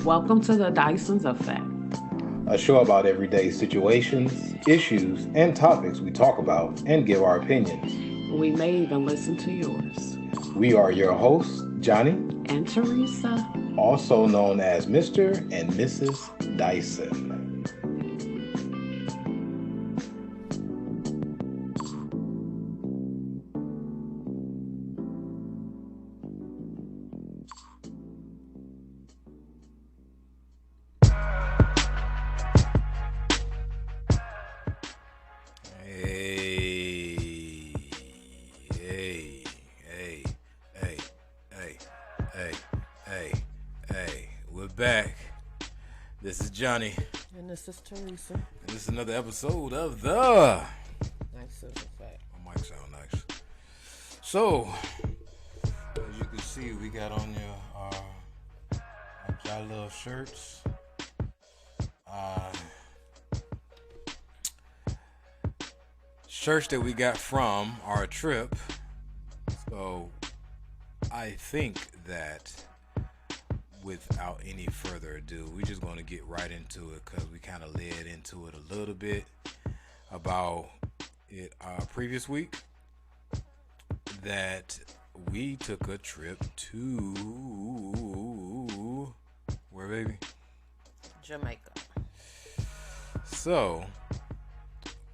Welcome to the DYSON'S Effect. A show about everyday situations, issues, and topics we talk about and give our opinions. We may even listen to yours. We are your hosts, Johnny and Theresa, also known as Mr. and Mrs. Dyson. Back. This is Johnny. And this is Theresa. And this is another episode of the Nice as a fact. My mic sound nice. So, as you can see, we got on your I Love shirts. Shirts that we got from our trip. So, I think that without any further ado, we're just going to get right into it because we kind of led into it a little bit about it previous week that we took a trip to where, baby? Jamaica. So,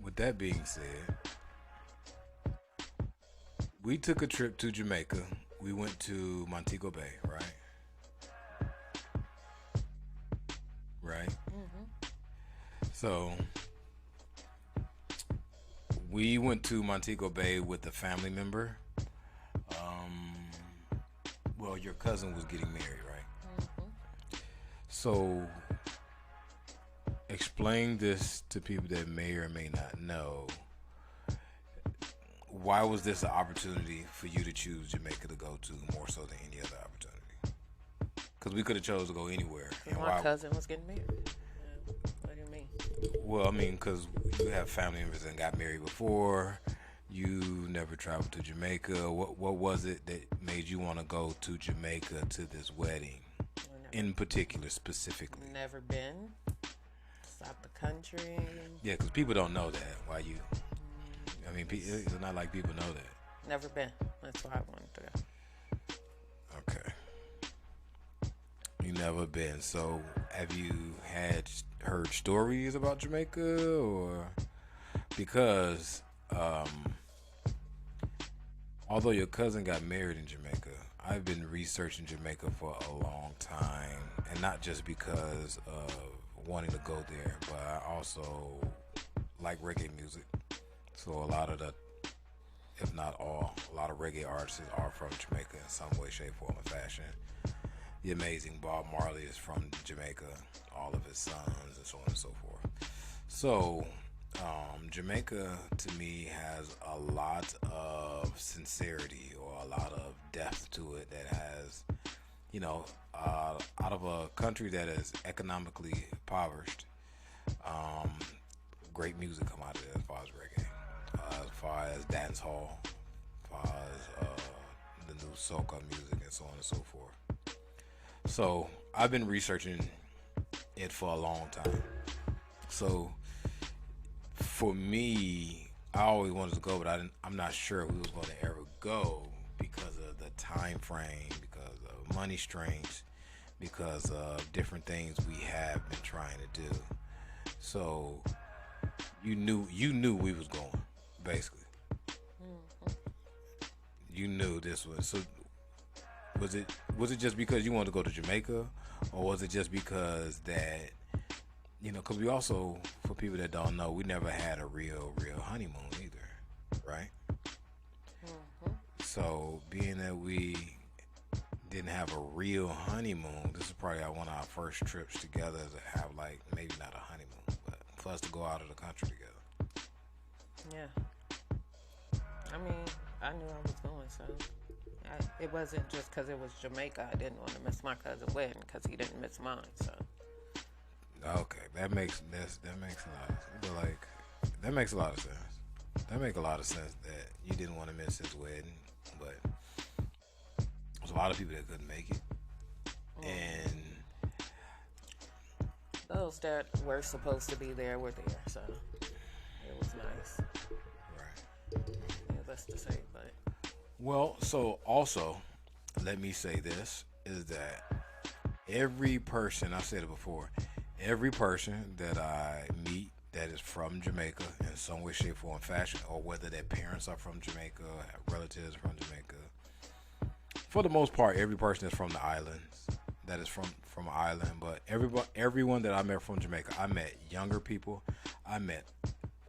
with that being said, we took a trip to Jamaica. We went to Montego Bay, right? Right? Mm-hmm. So, we went to Montego Bay with a family member. Well, your cousin was getting married, right? Mm-hmm. So, explain this to people that may or may not know. Why was this an opportunity for you to choose Jamaica to go to more so than any other opportunity? Because we could have chose to go anywhere. My cousin was getting married. What do you mean? Well, I mean, because you have family members that got married before. You never traveled to Jamaica. What was it that made you want to go to Jamaica to this wedding? In particular, specifically? Never been. It's out the country. Yeah, because people don't know that. Why you? I mean, it's not like people know that. Never been. That's why I wanted to go. Okay. You never been. So, have you heard stories about Jamaica, or because although your cousin got married in Jamaica, I've been researching Jamaica for a long time, and not just because of wanting to go there, but I also like reggae music. So a lot of if not all, a lot of reggae artists are from Jamaica in some way, shape, form, or fashion. The amazing Bob Marley is from Jamaica, all of his sons, and so on and so forth. So, Jamaica, to me, has a lot of sincerity or a lot of depth to it that has, out of a country that is economically impoverished, great music come out of it as far as reggae, as far as dance hall, as far as the new soca music, and so on and so forth. So I've been researching it for a long time. So for me, I always wanted to go, but I'm not sure we was going to ever go because of the time frame, because of money strains, because of different things we have been trying to do. So you knew we was going, basically. Mm-hmm. You knew this was so. Was it just because you wanted to go to Jamaica, or was it just because that, because we also, for people that don't know, we never had a real honeymoon either, right? Mm-hmm. So being that we didn't have a real honeymoon, this is probably one of our first trips together to have, like, maybe not a honeymoon, but for us to go out of the country together. Yeah. I mean, I knew I was going, so it wasn't just because it was Jamaica. I didn't want to miss my cousin's wedding because he didn't miss mine. So. Okay, that makes a lot of sense. That makes a lot of sense that you didn't want to miss his wedding, but there's a lot of people that couldn't make it, and those that were supposed to be there were there, so it was nice. Right. Needless to say, but Well, so also, let me say this, is that every person, I said it before, every person that I meet that is from Jamaica in some way, shape, form, fashion, or whether their parents are from Jamaica, have relatives from Jamaica, for the most part, every person is from the islands, that is from an island, but everyone that I met from Jamaica, I met younger people, I met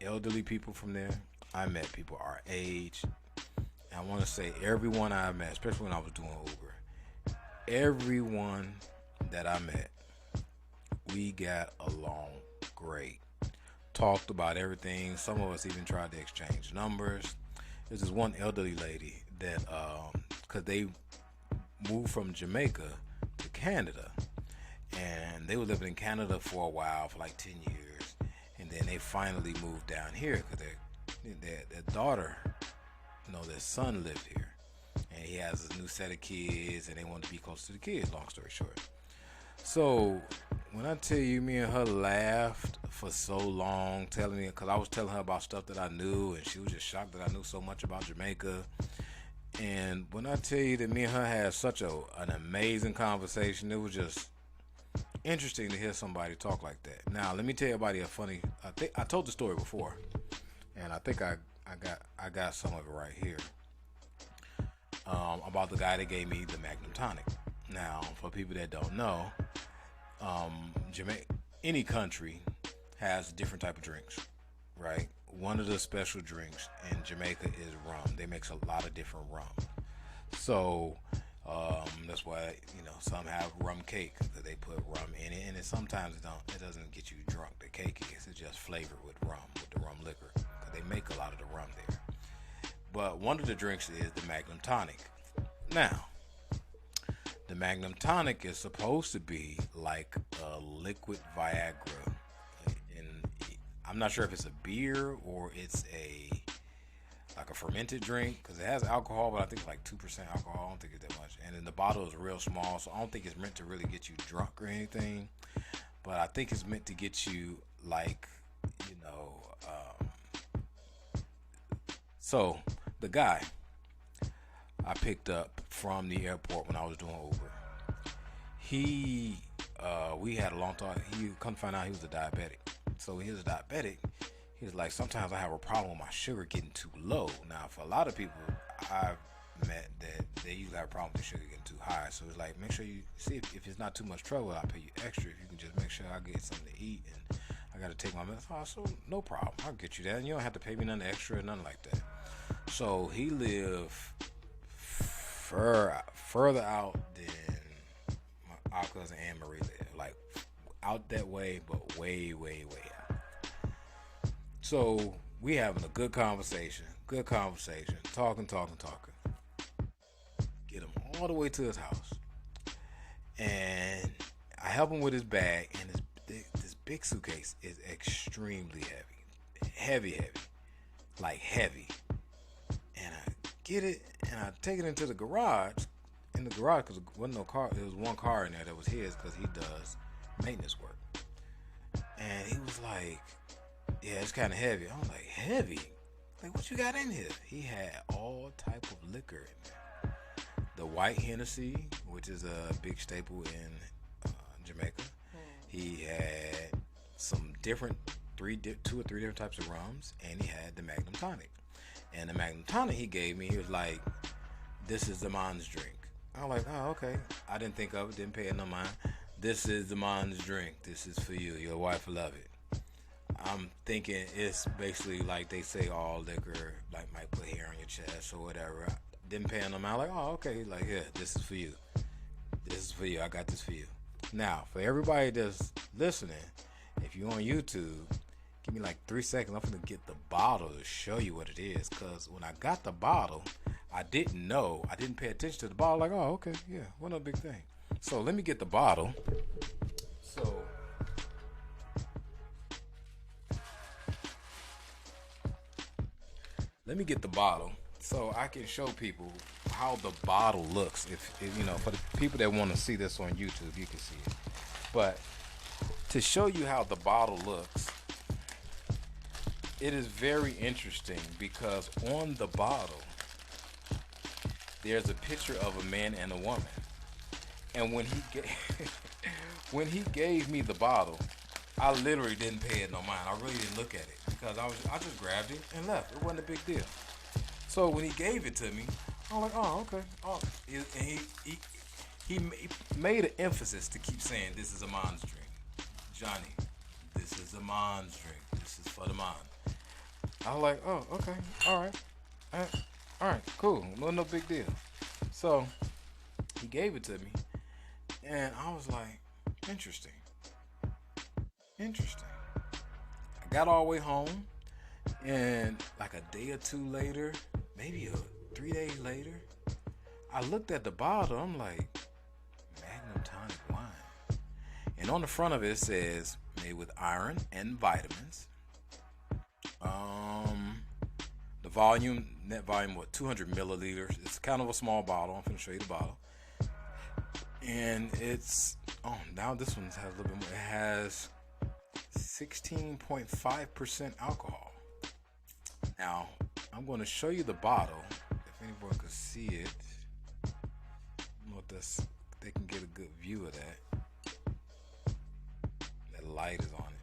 elderly people from there, I met people our age. And I want to say everyone I met, especially when I was doing Uber, everyone that I met, we got along great. Talked about everything. Some of us even tried to exchange numbers. There's this one elderly lady that, because they moved from Jamaica to Canada, and they were living in Canada for a while, for like 10 years, and then they finally moved down here because their daughter, their son lived here, and he has a new set of kids, and they wanted to be close to the kids, long story short. So when I tell you, me and her laughed for so long, telling me, because I was telling her about stuff that I knew, and she was just shocked that I knew so much about Jamaica. And when I tell you that me and her had such an amazing conversation, it was just interesting to hear somebody talk like that. Now, let me tell everybody I told the story before, and I think I got some of it right here, about the guy that gave me the Magnum Tonic. Now, for people that don't know, Jamaica, any country has different type of drinks, right? One of the special drinks in Jamaica is rum. They mix a lot of different rum. So that's why some have rum cake, that they put rum in it, and sometimes it doesn't get you drunk. The cake is just flavored with rum, with the rum liquor, because they make a lot of the rum there. But one of the drinks is the Magnum Tonic. Now, the Magnum Tonic is supposed to be like a liquid Viagra. I'm not sure if it's a beer or it's like a fermented drink, because it has alcohol, but I think it's like 2% alcohol. I don't think it's that much. And then the bottle is real small, so I don't think it's meant to really get you drunk or anything. But I think it's meant to get you like, so the guy I picked up from the airport when I was doing Uber, we had a long talk. He come to find out he was a diabetic. So when he was a diabetic, he was like, sometimes I have a problem with my sugar getting too low. Now, for a lot of people I've met, that they usually have a problem with their sugar getting too high. So it's like, make sure you see if it's not too much trouble, I'll pay you extra. If you can just make sure I get something to eat and I got to take my medicine. Oh, so no problem. I'll get you that. And you don't have to pay me nothing extra or nothing like that. So he lived further out than our cousin Anne Marie lived. Like, out that way, but way, way, way out. So we having a good conversation, talking. Get him all the way to his house, and I help him with his bag, and this big suitcase is extremely heavy, like heavy. And I get it, and I take it into the garage. In the garage, because there wasn't no car. There was one car in there that was his, because he does maintenance work. And he was like, yeah, it's kind of heavy. I was like, heavy? Like, what you got in here? He had all type of liquor in there. The white Hennessy, which is a big staple in Jamaica. He had some two or three different types of rums, and he had the Magnum Tonic. And the Magnum Tonic he gave me, he was like, this is the man's drink. I was like, oh, okay. I didn't think of it, didn't pay it no mind. This is the man's drink. This is for you. Your wife will love it. I'm thinking it's basically like they say all liquor, like might put hair on your chest or whatever. Didn't pay no mind. Like, oh, okay. Like, yeah, this is for you. This is for you. I got this for you. Now, for everybody that's listening, if you're on YouTube, give me like 3 seconds. I'm going to get the bottle to show you what it is. Because when I got the bottle, I didn't know. I didn't pay attention to the bottle. Like, oh, okay. Yeah, what no big thing. So let me get the bottle. So let me get the bottle so I can show people how the bottle looks. If for the people that want to see this on YouTube, you can see it. But to show you how the bottle looks, it is very interesting because on the bottle there's a picture of a man and a woman. And when when he gave me the bottle, I literally didn't pay it no mind. I really didn't look at it because I just grabbed it and left. It wasn't a big deal. So when he gave it to me, I'm like, oh, okay. Oh, and he made an emphasis to keep saying, "This is a man's drink, Johnny. This is a man's drink. This is for the man." I was like, oh, okay, all right, cool. No big deal. So he gave it to me, and I was like, interesting. I got all the way home, and like a day or two later, maybe 3 days later, I looked at the bottle. I'm like, Magnum tonic wine, and on the front of it says made with iron and vitamins. The net volume, 200 milliliters. It's kind of a small bottle. I'm gonna show you the bottle. And it's, now this one has a little bit more. It has 16.5% alcohol. Now, I'm going to show you the bottle. If anyone can see it, I don't know if they can get a good view of that. That light is on it.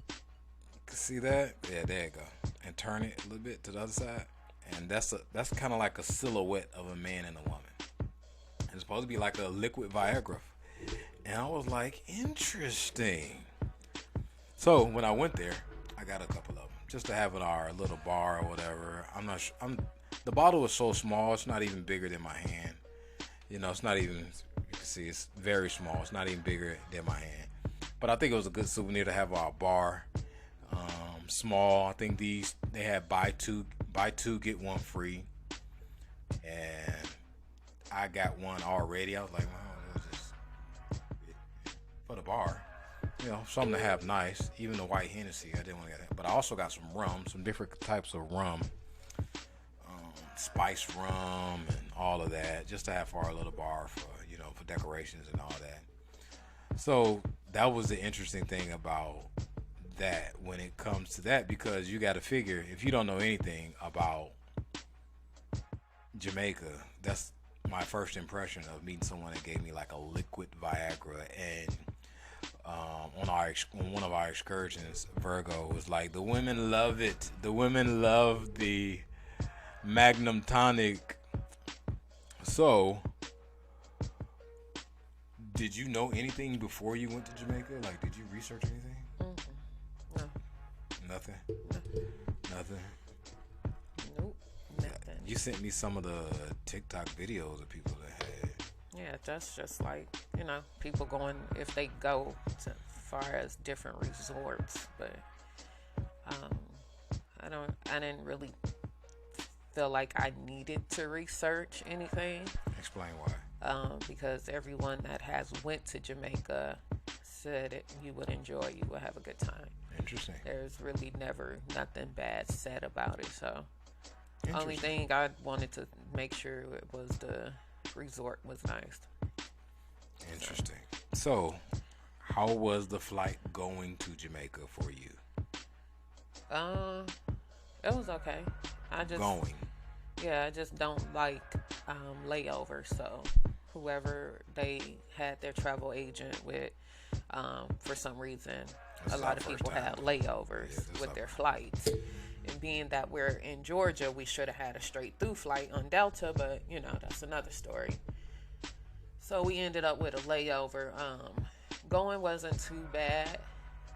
You can see that? Yeah, there you go. And turn it a little bit to the other side. And that's kind of like a silhouette of a man and a woman. And it's supposed to be like a liquid Viagra. And I was like, interesting. So when I went there, I got a couple of them just to have in our little bar or whatever. I'm not sure. The bottle is so small, it's not even bigger than my hand. You know, it's not even, you can see it's very small. It's not even bigger than my hand. But I think it was a good souvenir to have our bar. Small. I think they had buy two get one free, and I got one already. I was like, well, it's just for the bar, you know, something to have nice. Even the white Hennessy, I didn't want to get that, but I also got some rum, some different types of rum, spice rum, and all of that, just to have for our little bar for decorations and all that. So that was the interesting thing about that when it comes to that, because you got to figure, if you don't know anything about Jamaica, that's my first impression of meeting someone that gave me like a liquid Viagra. And on one of our excursions, Virgo was like, the women love it. The women love the Magnum tonic. So did you know anything before you went to Jamaica? Like, did you research anything? No. Nothing? Nothing? Nope. Nothing. You sent me some of the TikTok videos of people that had. Yeah, that's just like, people going, if they go to far as different resorts, but I didn't really feel like I needed to research anything. Explain why. Because everyone that has went to Jamaica said you would enjoy, you would have a good time. Interesting. There's really never nothing bad said about it. So only thing I wanted to make sure it was the resort was nice. Interesting. So how was the flight going to Jamaica for you? It was okay. I just don't like layovers. So whoever they had their travel agent with, for some reason, a lot of people had layovers with their flights. And being that we're in Georgia, we should have had a straight through flight on Delta, but that's another story. So we ended up with a layover. Going wasn't too bad.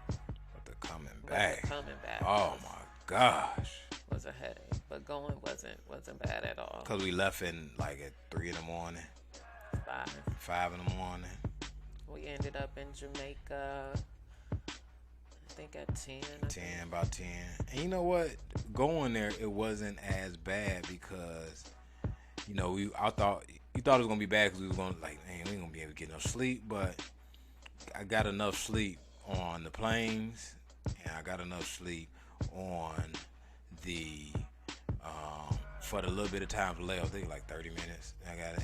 But the coming back. Oh my gosh. Was a headache, but going wasn't bad at all. Cause we left in like at 3 a.m. 5 a.m. We ended up in Jamaica, I think at 10. About 10. And you know what? Going there, it wasn't as bad because, I thought you thought it was gonna be bad because we was gonna we ain't gonna be able to get no sleep, but I got enough sleep on the planes, and I got enough sleep on the for the little bit of time to lay, I think like 30 minutes. I got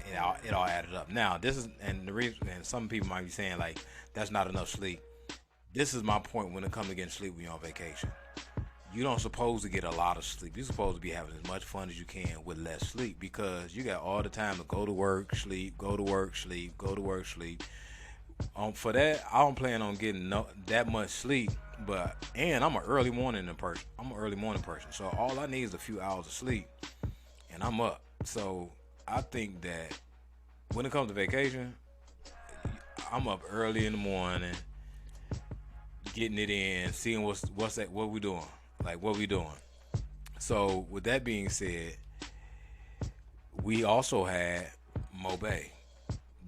it all added up. Now this is, and the reason, and some people might be saying like that's not enough sleep. This is my point when it comes to getting sleep when you're on vacation. You don't supposed to get a lot of sleep. You're supposed to be having as much fun as you can with less sleep, because you got all the time to go to work, sleep, go to work, sleep, go to work, sleep. For that, I don't plan on getting that much sleep. And I'm an early morning person. So all I need is a few hours of sleep, and I'm up. So I think that when it comes to vacation, I'm up early in the morning, getting it in, seeing what we doing. Like, what we doing? So, with that being said, we also had Mobay,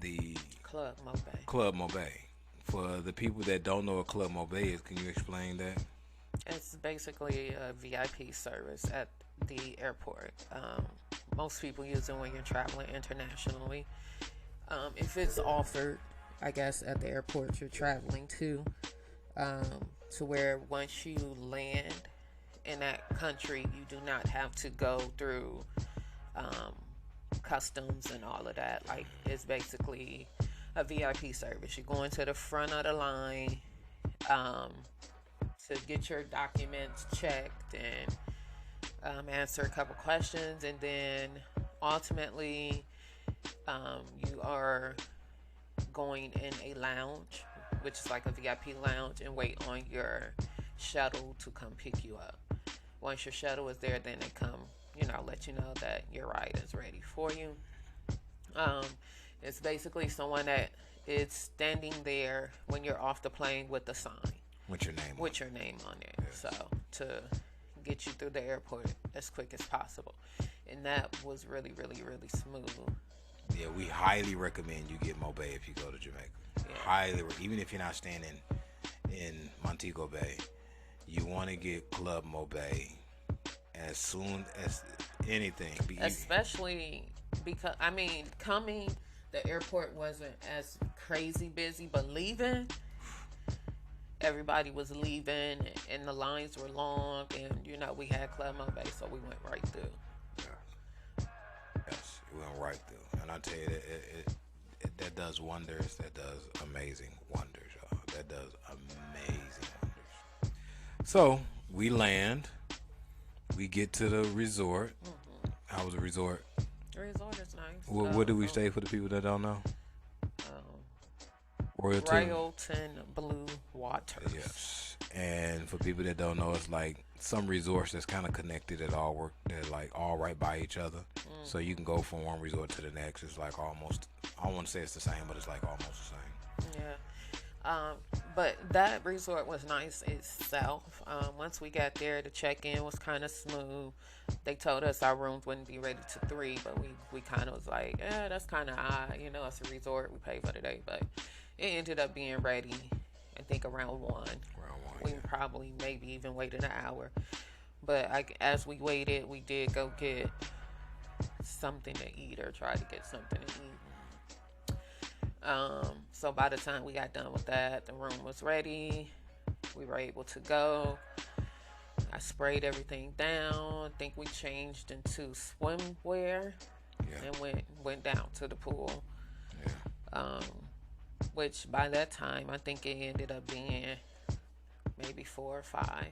the Club Mobay. Club Mobay. For the people that don't know what Club Mobay is, can you explain that? It's basically a VIP service at the airport. Most people use it when you're traveling internationally. If it's offered, I guess, at the airport you're traveling to where once you land in that country, you do not have to go through customs and all of that. Like, it's basically a VIP service. You go into the front of the line to get your documents checked and answer a couple questions, and then ultimately you are going in a lounge, which is like a VIP lounge, and wait on your shuttle to come pick you up. Once your shuttle is there, then they come, let you know that your ride is ready for you. It's basically someone that is standing there when you're off the plane with a sign. With your name on it. Yes. So, to get you through the airport as quick as possible. And that was really, really, really smooth. Yeah, we highly recommend you get Mobay if you go to Jamaica. Yeah. Even if you're not staying in Montego Bay, you want to get Club Mobay as soon as anything. Especially because, the airport wasn't as crazy busy, but leaving, everybody was leaving, and the lines were long, and, we had Club Mobay, so we went right through. Yeah. Yes, it went right through. And I tell you, that does wonders. That does amazing wonders, y'all. That does amazing wonders. So, we land. We get to the resort. Mm-hmm. How was the resort? The resort is nice. Where did we stay for the people that don't know? Royalton Blue Waters. Yes. And for people that don't know, it's like some resorts that's kind of connected that all work, they're like all right by each other. So you can go from one resort to the next. It's like almost, I don't want to say it's the same, but it's like almost the same. Yeah. But that resort was nice itself. Once we got there, the check-in was kind of smooth. They told us our rooms wouldn't be ready till 3, but we kind of was like, that's kind of odd. It's a resort. We paid for the day, but it ended up being ready, I think, around 1. We probably maybe even waited an hour. But as we waited, we did go get something to eat or try to get something to eat. So by the time we got done with that, the room was ready. We were able to go. I sprayed everything down. I think we changed into swimwear and went down to the pool. Yeah. Which by that time, I think it ended up being maybe 4 or 5.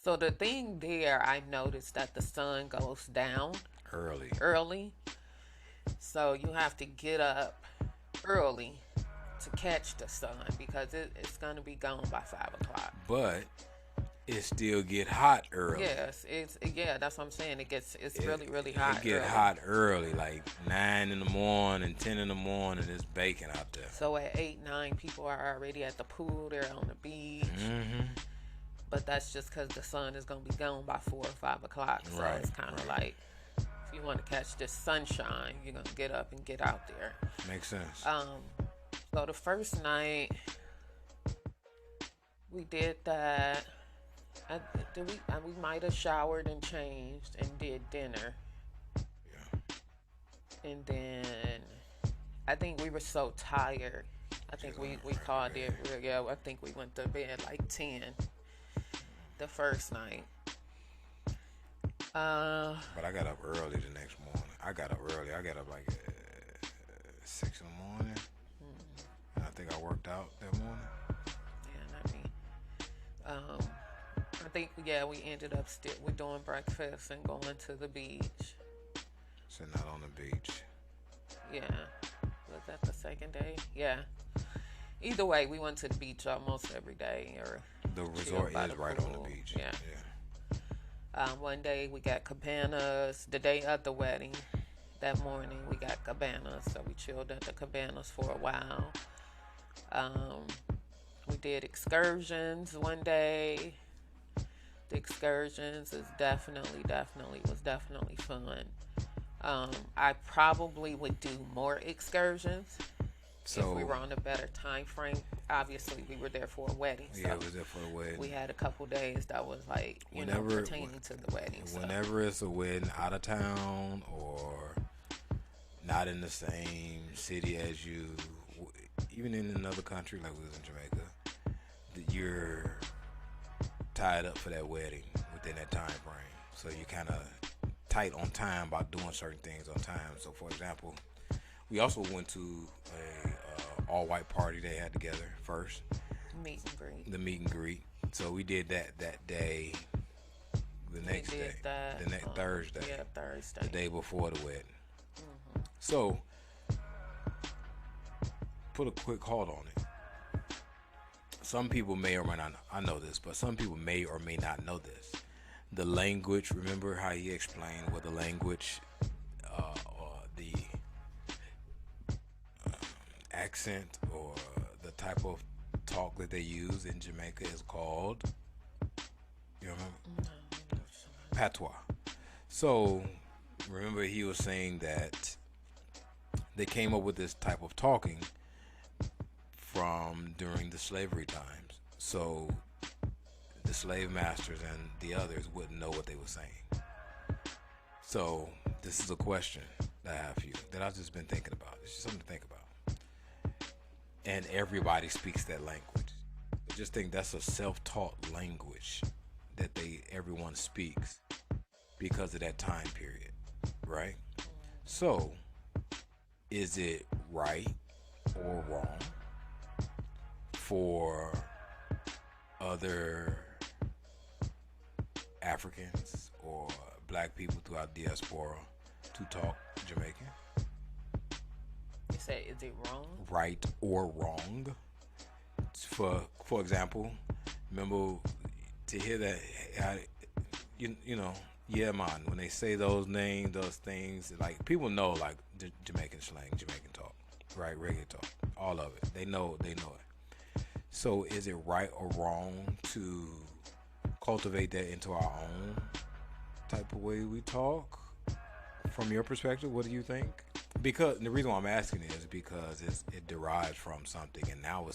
So the thing there, I noticed that the sun goes down early. So you have to get up early to catch the sun because it's going to be gone by 5 o'clock. But it still get hot early. Yes, that's what I'm saying. It's really, really hot. It get hot early, like 9 in the morning, 10 in the morning. It's baking out there. So at 8, 9, people are already at the pool. They're on the beach. Mm-hmm. But that's just because the sun is going to be gone by 4 or 5 o'clock. So it's kind of like, if you want to catch this sunshine, you're going to get up and get out there. Makes sense. So the first night, we did that. We might have showered and changed and did dinner. Yeah. And then I think we were so tired. I think we called it. Yeah, I think we went to bed like 10 the first night. But I got up early the next morning. I got up early. I got up like 6 in the morning. And I think I worked out that morning. Yeah, not me. I think, we ended up we're doing breakfast and going to the beach. Sitting out on the beach. Yeah. Was that the second day? Yeah. Either way, we went to the beach almost every day. Or the resort is right on the beach. Yeah. One day we got cabanas. The day of the wedding, that morning we got cabanas. So we chilled at the cabanas for a while. We did excursions one day. The excursions is definitely fun. I probably would do more excursions if we were on a better time frame. Obviously, we were there for a wedding. So yeah, we was there for a wedding. We had a couple days that was like, pertaining to the wedding. Whenever it's a wedding out of town or not in the same city as you, even in another country like we was in Jamaica, you're tied up for that wedding within that time frame. So you kind of tight on time by doing certain things on time. So, for example, we also went to a all-white party they had together first. Meet and greet. The meet and greet. So we did that day. The next day. The next Thursday. Yeah, Thursday. The day before the wedding. Mm-hmm. So, put a quick halt on it. Some people may or may not, I know this, but some people may or may not know this. The language, remember how he explained what the language or the accent or the type of talk that they use in Jamaica is called? You remember? No. Patois. So, remember he was saying that they came up with this type of talking from during the slavery times. So the slave masters and the others wouldn't know what they were saying. So this is a question that I have for you that I've just been thinking about. It's just something to think about. And everybody speaks that language. I just think that's a self-taught language that everyone speaks because of that time period, right? So is it right or wrong for other Africans or black people throughout diaspora to talk Jamaican? You say, is it wrong? Right or wrong? For example, remember to hear that, you know, yeah, man, when they say those names, those things, like people know, like Jamaican slang, Jamaican talk, right? Reggae talk, all of it. They know it. So is it right or wrong to cultivate that into our own type of way we talk? From your perspective, what do you think? Because the reason why I'm asking is because it derives from something, and now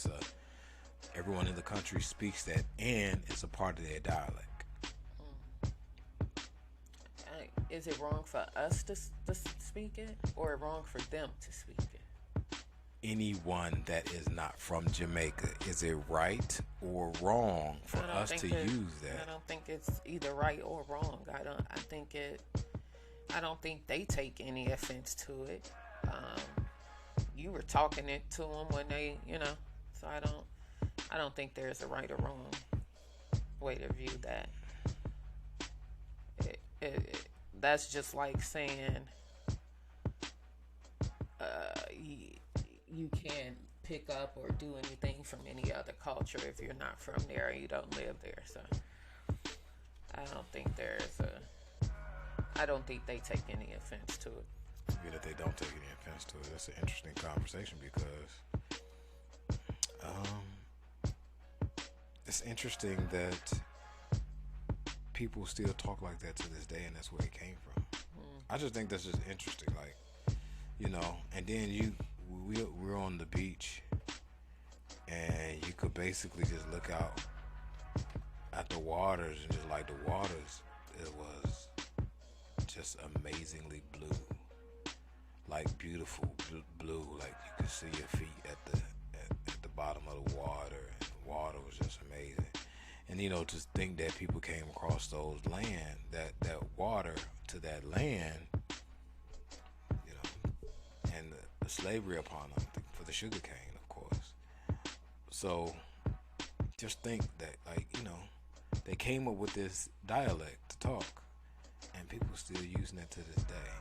everyone in the country speaks that, and it's a part of their dialect. Is it wrong for us to speak it, or wrong for them to speak it? Anyone that is not from Jamaica, is it right or wrong for us to use that? I don't think it's either right or wrong. I don't think they take any offense to it. You were talking it to them when they, so I don't think there's a right or wrong way to view that. That's just like saying you can't pick up or do anything from any other culture if you're not from there or you don't live there. So I don't think they take any offense to it. Yeah, that they don't take any offense to it. That's an interesting conversation because it's interesting that people still talk like that to this day, and that's where it came from. I just think that's just interesting, like, and then we're on the beach, and you could basically just look out at the waters, and just like the waters, it was just amazingly blue, like beautiful blue, like you could see your feet at the bottom of the water, and the water was just amazing. And just think that people came across those land, that water to that land, and the slavery upon them for the sugar cane, of course. So just think that, they came up with this dialect to talk, and people still using it to this day.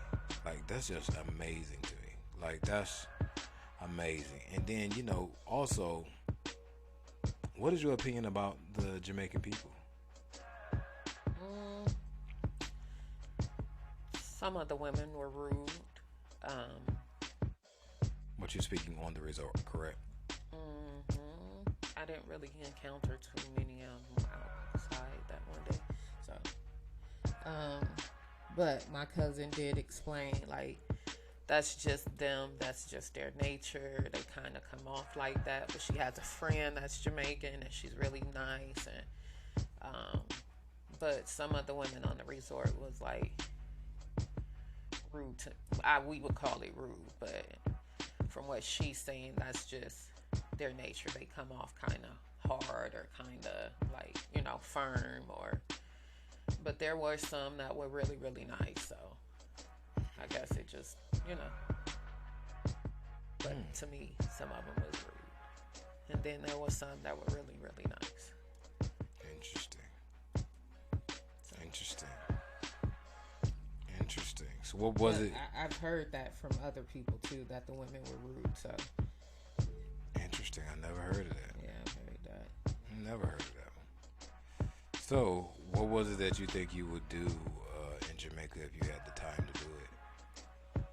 That's just amazing to me. That's amazing. And then, also, what is your opinion about the Jamaican people? Some of the women were rude. But you're speaking on the resort, correct? I didn't really encounter too many of them outside that one day. So, but my cousin did explain, that's just them. That's just their nature. They kind of come off like that. But she has a friend that's Jamaican, and she's really nice. And but some of the women on the resort was rude to. We would call it rude, but from what she's saying, that's just their nature. They come off kind of hard or kind of firm. But there were some that were really, really nice. So I guess it just, But to me, some of them was rude. And then there was some that were really, really nice. Interesting. So what was it? I've heard that from other people too, that the women were rude. So interesting. I never heard of that. Yeah, I've heard that. Never heard of that one. So what was it that you think you would do in Jamaica if you had the time to do it?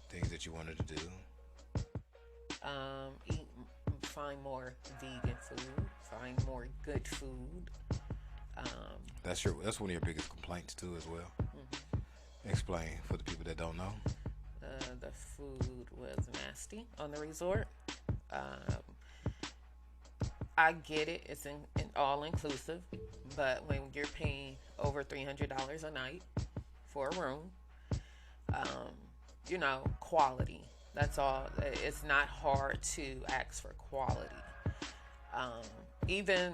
Things that you wanted to do? Find more vegan food. Find more good food. That's one of your biggest complaints too, as well. Mm-hmm. Explain for the people that don't know. The food was nasty on the resort. I get it; it's in all inclusive, but when you're paying over $300 a night for a room, quality. That's all. It's not hard to ask for quality. Even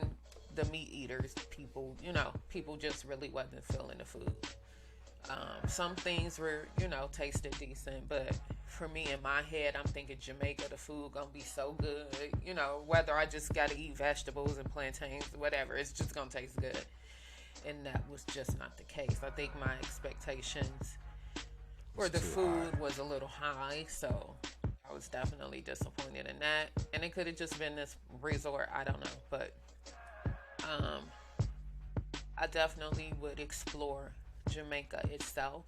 the meat eaters, people just really wasn't feeling the food. Some things were, tasted decent, but for me, in my head, I'm thinking Jamaica, the food gonna be so good. Whether I just gotta eat vegetables and plantains, whatever, it's just gonna taste good. And that was just not the case. I think my expectations for the food was a little high, so I was definitely disappointed in that. And it could have just been this resort, I don't know, but I definitely would explore Jamaica itself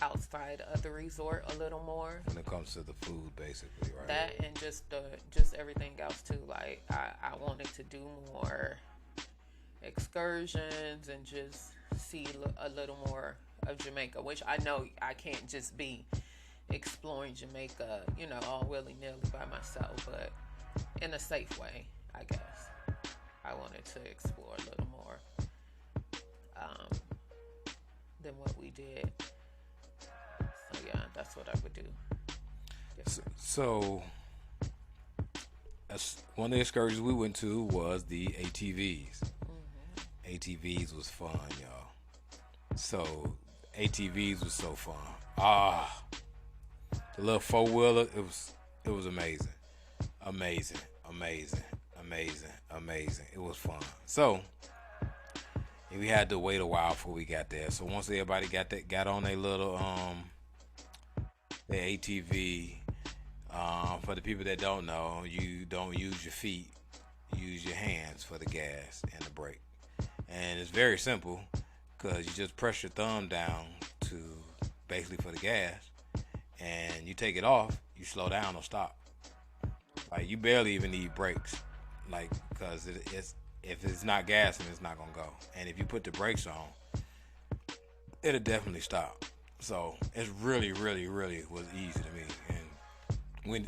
outside of the resort a little more. When it comes to the food, basically, right? That and just everything else too. I wanted to do more excursions and just see a little more of Jamaica, which I know I can't just be exploring Jamaica, all willy-nilly by myself, but in a safe way, I guess. I wanted to explore a little more than what we did. So yeah, that's what I would do. So one of the excursions we went to was the ATVs. Mm-hmm. ATVs was fun, y'all. So ATVs was so fun. The little four-wheeler, it was amazing. Amazing. It was fun. So we had to wait a while before we got there. So once everybody got on their little their ATV, for the people that don't know, you don't use your feet, you use your hands for the gas and the brake. And it's very simple, because you just press your thumb down to basically for the gas, and you take it off, you slow down or stop. You barely even need brakes, because if it's not gassing, it's not gonna go. And if you put the brakes on, it'll definitely stop. So it's really, really, really was easy to me. And when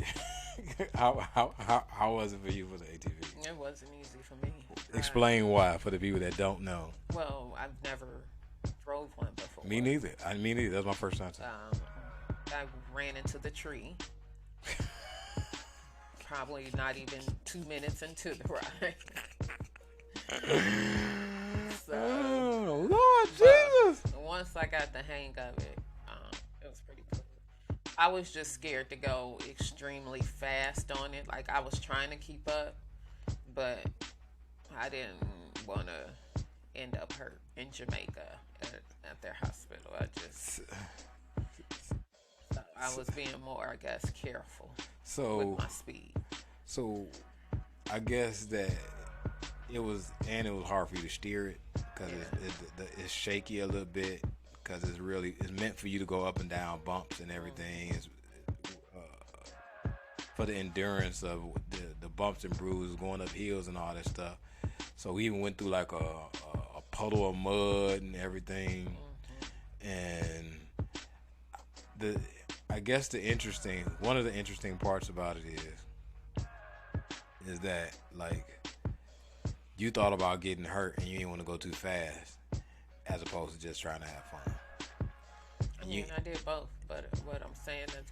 how was it for you for the ATV? It wasn't easy for me. Explain why for the people that don't know. Well, I've never drove one before. Me neither. That's my first time. I ran into the tree. Probably not even 2 minutes into the ride. So, Lord Jesus. once I got the hang of it, it was pretty cool. I was just scared to go extremely fast on it. Like, I was trying to keep up, but I didn't want to end up hurt in Jamaica at their hospital. I was being more, I guess, careful with my speed. So, I guess that it was hard for you to steer it because it's shaky a little bit because it's meant for you to go up and down bumps and everything. It's for the endurance of the bumps and bruises, going up hills and all that stuff. So we even went through like a puddle of mud and everything. And I guess one of the interesting parts about it is that like you thought about getting hurt and you didn't want to go too fast as opposed to just trying to have fun. I did both, but what I'm saying is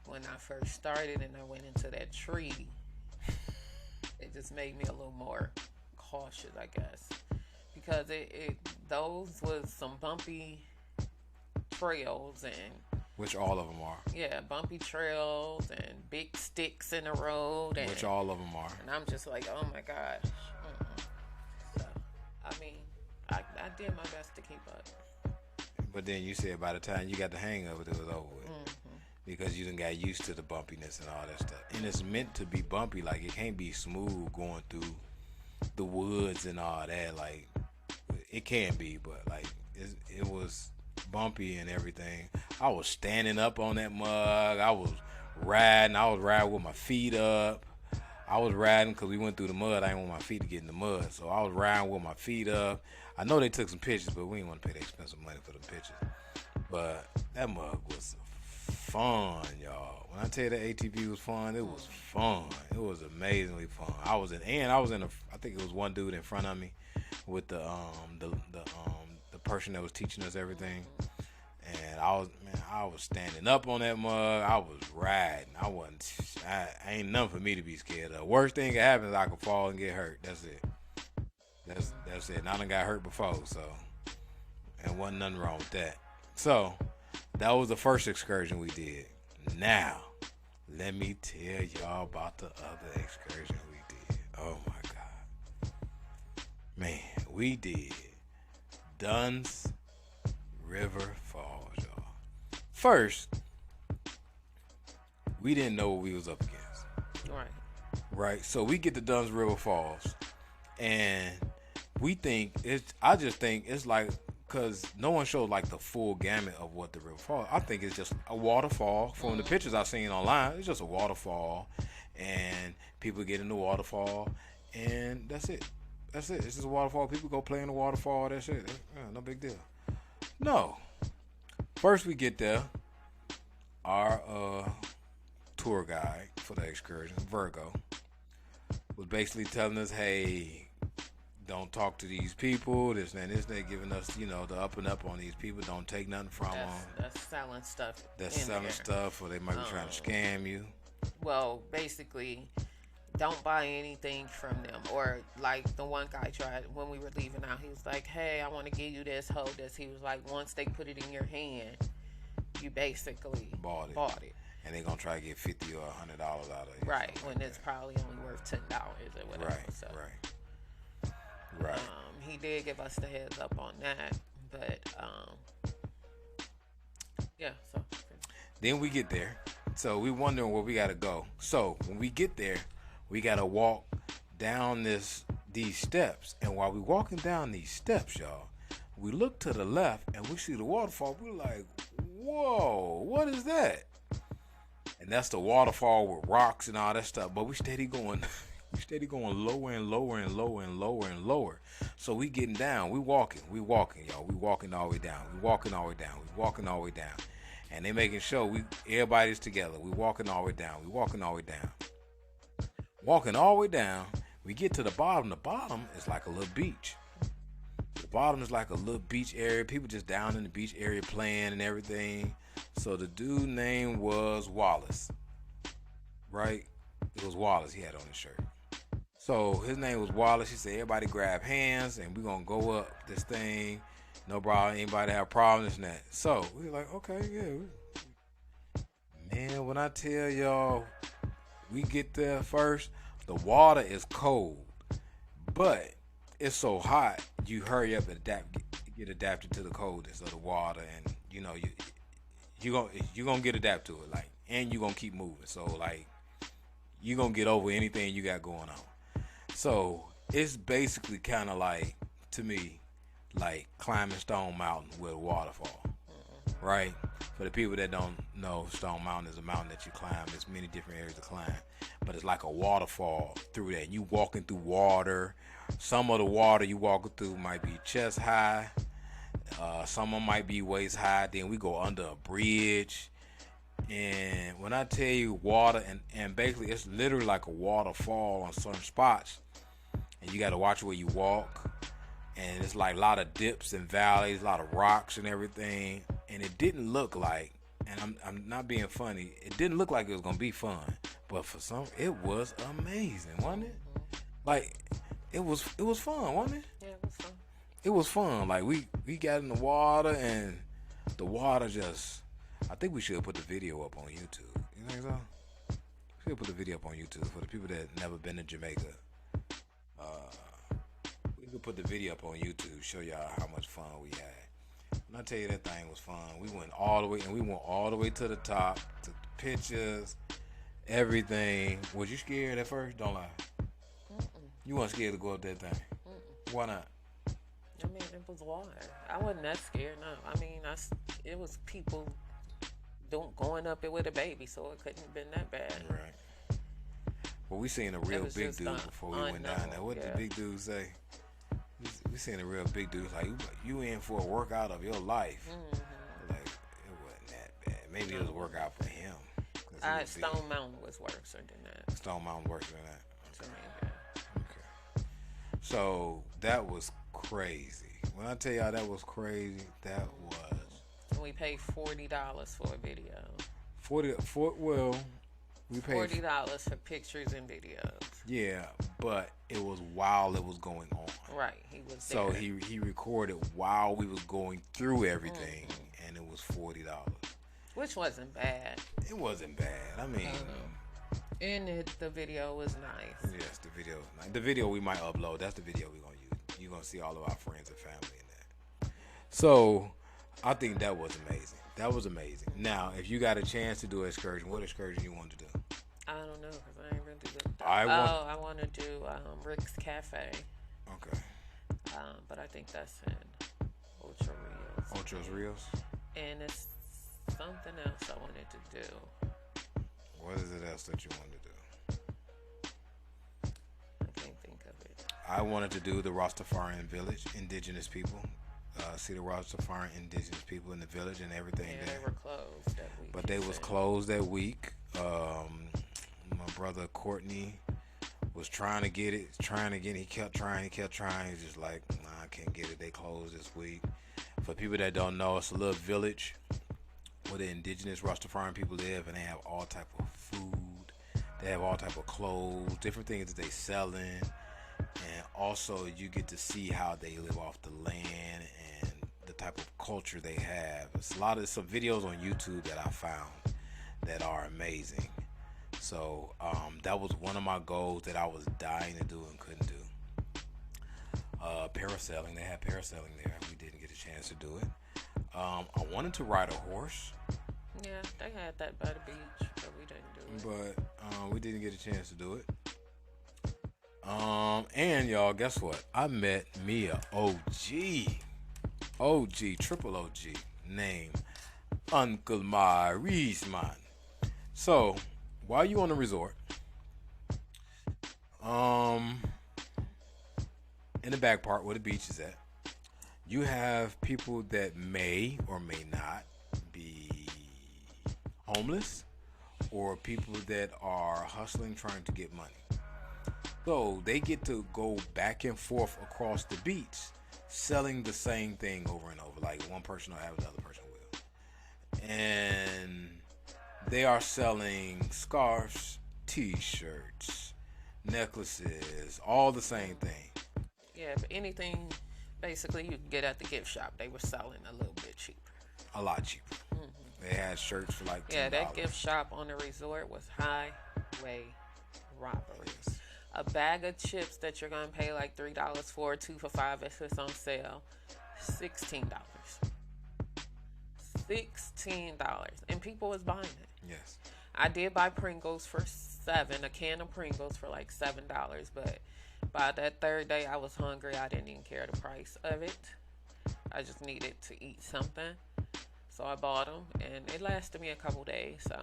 when I first started and I went into that tree, it just made me a little more cautious, I guess, because those was some bumpy trails and which all of them are. Yeah, bumpy trails and big sticks in the road, and which all of them are. And I'm just like, oh my gosh. So, I mean, I did my best to keep up. But then you said by the time you got the hang of it, it was over with. Because you done got used to the bumpiness and all that stuff. And it's meant to be bumpy. Like, it can't be smooth going through the woods and all that. Like, it can be, but, like, it was bumpy and everything. I was standing up on that mug. I was riding with my feet up. I was riding because we went through the mud. I didn't want my feet to get in the mud. So I was riding with my feet up. I know they took some pictures, but we didn't want to pay the expensive money for the pictures. But that mug was fun, y'all. When I tell you the ATV was fun, it was fun. It was amazingly fun. I think it was one dude in front of me with the person that was teaching us everything. And I was standing up on that mug. I was riding. I ain't nothing for me to be scared of. Worst thing that happens is I could fall and get hurt. That's it. That's it. And I done got hurt before, so and wasn't nothing wrong with that. So that was the first excursion we did. Now, let me tell y'all about the other excursion we did. Oh my God. Man, we did Dunn's River Falls, y'all. First, we didn't know what we was up against. Right. So we get to Dunn's River Falls, and I just think it's like, because no one showed like the full gamut of what the river falls. I think it's just a waterfall. From the pictures I've seen online, it's just a waterfall, and people get in the waterfall, and that's it. It's just a waterfall. People go play in the waterfall. That's it. No big deal. No. First we get there, our tour guide for the excursion, Virgo, was basically telling us, hey, don't talk to these people, this and this. They're giving us, the up and up on these people. Don't take nothing from them. That's selling stuff. That's selling stuff, or they might be trying to scam you. Well, basically, don't buy anything from them. Or like the one guy tried when we were leaving out. He was like, "Hey, I want to give you this, hold this." He was like, "Once they put it in your hand, you basically bought it." And they're gonna try to get $50 or $100 out of it. Right, when it's probably only worth $10 or whatever. Right. So. Right. He did give us the heads up on that, but yeah. So then we get there, so we wondering where we gotta go. So when we get there, we gotta walk down these steps, and while we walking down these steps, y'all, we look to the left and we see the waterfall. We're like, "Whoa, what is that?" And that's the waterfall with rocks and all that stuff. But we steady going. Lower and lower and lower and lower and lower. So we getting down. We walking, y'all. We walking all the way down. We walking all the way down. And they making sure everybody's together. We walking all the way down. Walking all the way down. We get to the bottom. The bottom is like a little beach. The bottom is like a little beach area. People just down in the beach area playing and everything. So the dude name was Wallace. Right? It was Wallace he had on his shirt. So his name was Wallace. She said, everybody grab hands and we're going to go up this thing. No problem. Anybody have problems and that. So we were like, okay, yeah. Man, when I tell y'all, we get there first, the water is cold. But it's so hot, you hurry up and get adapted to the coldness of the water. And, you know, you're going to get adapted to it. Like, and you're going to keep moving. So, like, you're going to get over anything you got going on. So it's basically kind of like, to me, like climbing Stone Mountain with a waterfall, right? For the people that don't know, Stone Mountain is a mountain that you climb. There's many different areas to climb, but it's like a waterfall through that. You walking through water. Some of the water you walking through might be chest high. Some of them might be waist high. Then we go under a bridge. And when I tell you water, and basically it's literally like a waterfall on certain spots. And you got to watch where you walk. And it's like a lot of dips and valleys, a lot of rocks and everything. And it didn't look like, and I'm not being funny, it didn't look like it was going to be fun. But for some, it was amazing, wasn't it? Like, it was fun, wasn't it? Yeah, it was fun. It was fun. Like, we got in the water, and the water just, I think we should put the video up on YouTube. You think so? We should put the video up on YouTube for the people that never been to Jamaica. We could put the video up on YouTube, show y'all how much fun we had. When I tell you that thing was fun, we went all the way to the top, took the pictures, everything. Was you scared at first? Don't lie. You weren't scared to go up that thing. Why not? I mean, it was water. I wasn't that scared. No, I mean, it was people going up it with a baby, so it couldn't have been that bad. Right. Well, we seen a real big dude before we went down there. What did the big dude say? We seen a real big dude. Like, you in for a workout of your life. Like, it wasn't that bad. Maybe it was a workout for him. Stone Mountain was worse than that. Stone Mountain worse than that. To me, yeah. Okay. So that was crazy. When I tell y'all that was crazy, that was. And we paid $40 for a video. We paid $40 for pictures and videos. Yeah, but it was while it was going on. Right, he was so there. he recorded while we was going through everything, and it was $40. Which wasn't bad. It wasn't bad. I mean, and the video was nice. Yes, the video was nice. The video we might upload. That's the video we're gonna use. You're gonna see all of our friends and family in that. So I think that was amazing. That was amazing. Now, if you got a chance to do an excursion, what excursion you want to do? I don't know, because I ain't really good. I want to do Rick's Cafe. Okay. But I think that's in Ocho Rios. Ocho Rios? And it's something else I wanted to do. What is it else that you want to do? I can't think of it. I wanted to do the Rastafarian village, indigenous people. See the Rastafarian indigenous people in the village and everything Yeah, there. they were closed that week. But they was closed that week. My brother Courtney was trying to get it. He kept trying. He's just like, nah, I can't get it. They closed this week. For people that don't know, it's a little village where the indigenous Rastafarian people live, and they have all type of food. They have all type of clothes, different things that they selling. And also you get to see how they live off the land and the type of culture they have. It's some videos on YouTube that I found that are amazing. So that was one of my goals that I was dying to do and couldn't do. Parasailing, they had parasailing there. We didn't get a chance to do it. I wanted to ride a horse. Yeah, they had that by the beach, but we didn't do it. But we didn't get a chance to do it. And y'all, guess what? I met me a triple OG, named Uncle Maurice, man. So, while you on the resort, in the back part where the beach is at, you have people that may or may not be homeless, or people that are hustling, trying to get money. So they get to go back and forth across the beach selling the same thing over and over. Like one person will have, the other person will. And they are selling scarves, t-shirts, necklaces, all the same thing. Yeah, but anything basically you can get at the gift shop, they were selling a little bit cheaper. A lot cheaper. They had shirts for like $10. Yeah, that gift shop on the resort was highway robbery. Yes. A bag of chips that you're gonna pay like $3 for, 2 for $5 if it's on sale, $16. $16, and people was buying it. Yes. I did buy Pringles for $7, a can of Pringles for like $7, but by that third day I was hungry. I didn't even care the price of it. I just needed to eat something, so I bought them, and it lasted me a couple days. So,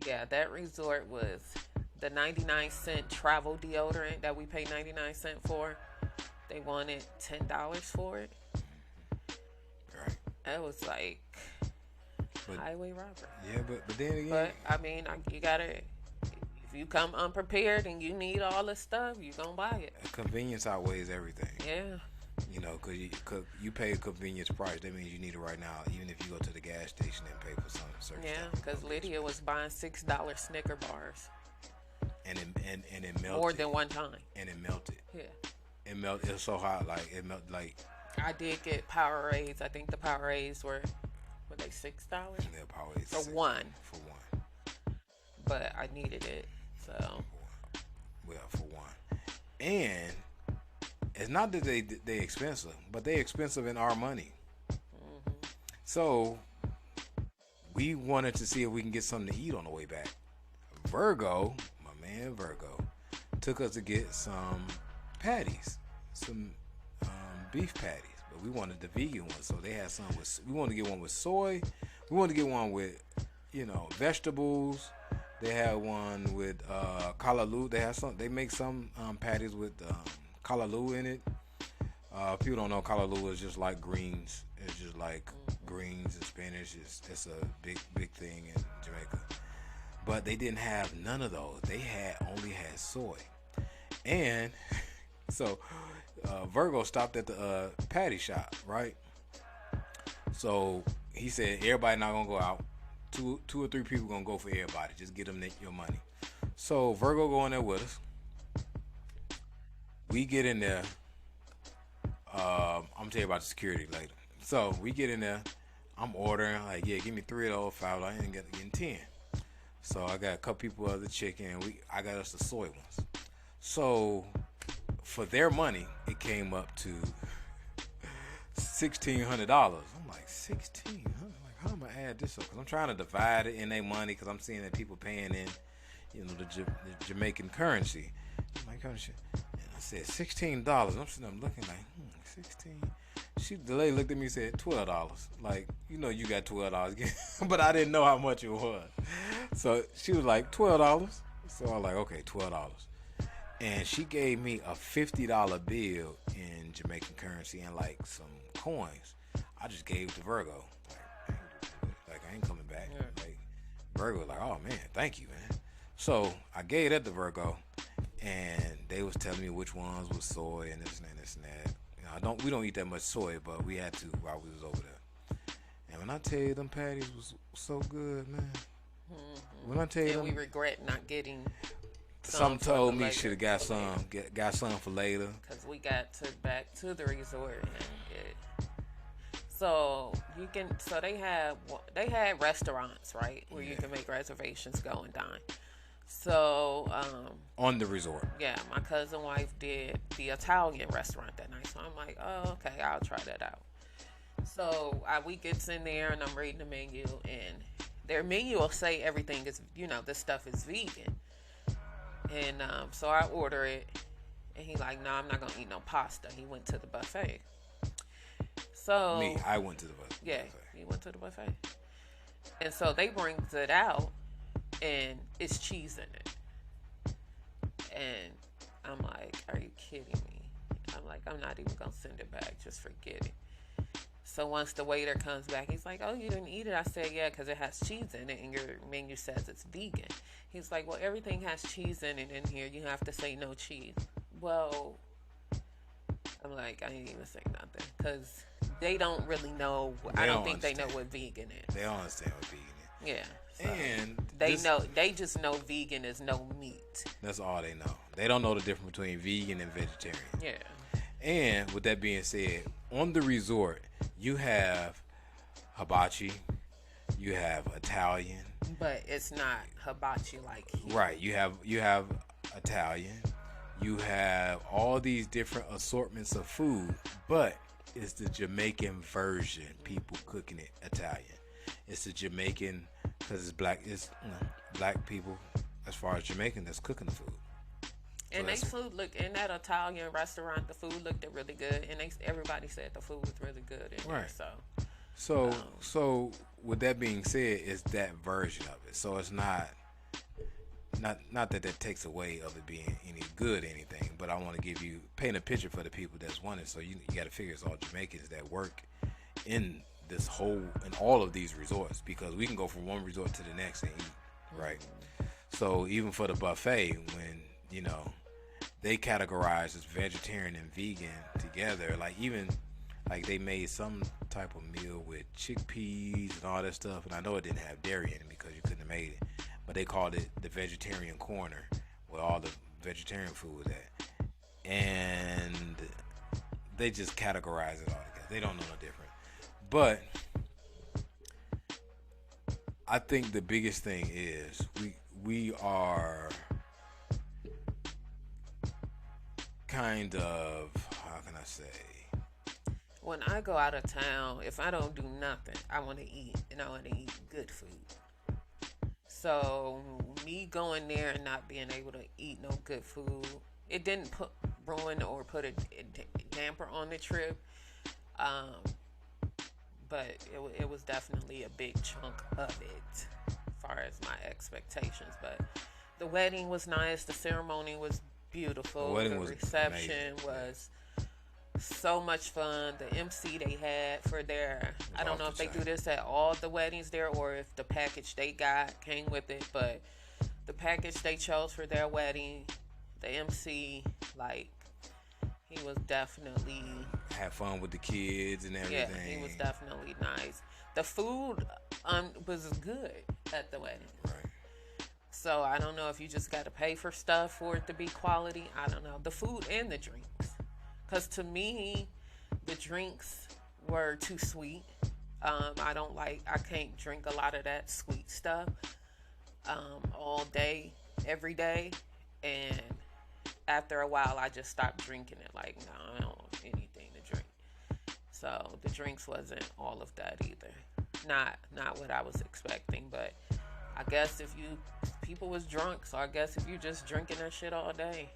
yeah, that resort was the 99-cent travel deodorant that we paid 99 cents for. They wanted $10 for it. Right. It was like highway robbery. Yeah, but then again. But I mean, you gotta. If you come unprepared and you need all this stuff, you gonna buy it. Convenience outweighs everything. Yeah. You know, cause you pay a convenience price. That means you need it right now, even if you go to the gas station and pay for some certain stuff. Yeah, because Lydia was buying $6 Snicker bars. And it melted. More than one time. And it melted. Yeah. It melted. It was so hot, like it melted. Like I did get Powerades. I think the Powerades were they $6? Yeah, Powerades for one. For one. But I needed it, so. Well, for one, and it's not that they expensive, but they expensive in our money. So we wanted to see if we can get something to eat on the way back. Virgo, my man Virgo, took us to get some patties, some beef patties, but we wanted the vegan one. So they had some with. We wanted to get one with soy. We wanted to get one with, vegetables. They had one with callaloo. They have some. They make some patties with callaloo in it. People don't know callaloo is just like greens. It's just like greens and spinach. It's a big thing in Jamaica. But they didn't have none of those. They only had soy. And so Virgo stopped at the patty shop, right? So he said everybody not gonna go out. Two or three people gonna go for everybody. Just get them your money. So Virgo go in there with us. We get in there. I'm gonna tell you about the security later. So we get in there. I'm ordering like, yeah, give me 3 of those, 5. I ain't getting 10. So I got a couple people of the chicken. I got us the soy ones. So for their money, it came up to $1,600. I'm like, $1,600. How am I add this up? Because I'm trying to divide it in their money because I'm seeing that people paying in, the Jamaican currency. I'm like, oh shit. And I said $16. I'm sitting there looking like, 16. The lady looked at me and said $12. Like, you got $12. But I didn't know how much it was. So she was like, $12. So I was like, okay, $12. And she gave me a $50 bill in Jamaican currency and like some coins. I just gave it to Virgo. I ain't coming back. Yeah. Like Virgo was like, oh man, thank you, man. So I gave that to Virgo, and they was telling me which ones was soy and this and that, this and that. We don't eat that much soy, but we had to while we was over there. And when I tell you them patties was so good, man. Mm-hmm. When I tell you, and we regret not getting. Some told me should have got some for later. Cause we got back to the resort and So they had restaurants, right, where you can make reservations, go and dine. So on the resort. Yeah, my cousin wife did the Italian restaurant that night. So I'm like, oh, okay, I'll try that out. So we gets in there and I'm reading the menu, and their menu will say everything is, this stuff is vegan. And so I order it, and he like, no, I'm not gonna eat no pasta. He went to the buffet. So I went to the buffet. Yeah, he went to the buffet. And so they brings it out, and it's cheese in it. And I'm like, are you kidding me? I'm like, I'm not even gonna send it back. Just forget it. So once the waiter comes back, he's like, oh, you didn't eat it? I said, yeah, because it has cheese in it, and your menu says it's vegan. He's like, well, everything has cheese in it in here. You have to say no cheese. Well, I'm like, I didn't even say nothing, because they don't really know. I don't think they know what vegan is. They don't understand what vegan is. Yeah. So. And They just know vegan is no meat. That's all they know. They don't know the difference between vegan and vegetarian. Yeah. And with that being said, on the resort, you have hibachi, you have Italian, but it's not hibachi like here. Right. You have Italian, you have all these different assortments of food, but it's the Jamaican version. People cooking it Italian. It's the Jamaican because it's black. It's black people as far as Jamaican that's cooking the food. And they food look in that Italian restaurant. The food looked really good, and everybody said the food was really good in there. So with that being said, it's that version of it. So it's not that takes away of it being any good or anything. But I want to paint a picture for the people that's wanting. So you got to figure it's all Jamaicans that work in all of these resorts, because we can go from one resort to the next and eat, right? So even for the buffet, when they categorize as vegetarian and vegan together, like they made some type of meal with chickpeas and all that stuff, and I know it didn't have dairy in it because you couldn't have made it, but they called it the vegetarian corner where all the vegetarian food was at, and they just categorize it all together. They don't know no different. But I think the biggest thing is we are kind of, how can I say? When I go out of town, if I don't do nothing, I want to eat, and I want to eat good food. So me going there and not being able to eat no good food, it didn't ruin or put a damper on the trip. But it was definitely a big chunk of it, as far as my expectations. But the wedding was nice. The ceremony was beautiful. The reception was so much fun. The MC they had for I don't know if they do this at all the weddings there or if the package they got came with it, but the package they chose for their wedding, the MC, he was definitely had fun with the kids and everything. Yeah, he was definitely nice. The food was good at the wedding. Right. So I don't know if you just got to pay for stuff for it to be quality. I don't know. The food and the drinks. Because to me, the drinks were too sweet. I can't drink a lot of that sweet stuff all day, every day. And after a while, I just stopped drinking it. I don't want anything to drink. So the drinks wasn't all of that either. Not what I was expecting. But I guess if people was drunk, so I guess if you just drinking that shit all day,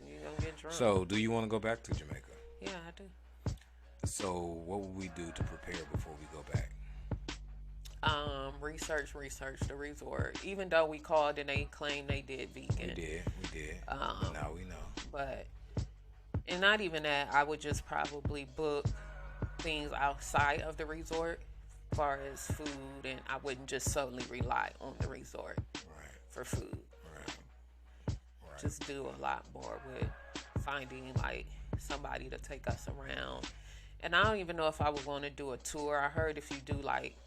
you're gonna get drunk. So do you want to go back to Jamaica? Yeah, I do. So what would we do to prepare before we go back? Research the resort. Even though we called and they claimed they did vegan. We did. Now we know. And not even that, I would just probably book things outside of the resort as far as food, and I wouldn't just solely rely on the resort for food. Right. Just do a lot more with finding somebody to take us around. And I don't even know if I would want to do a tour. I heard if you do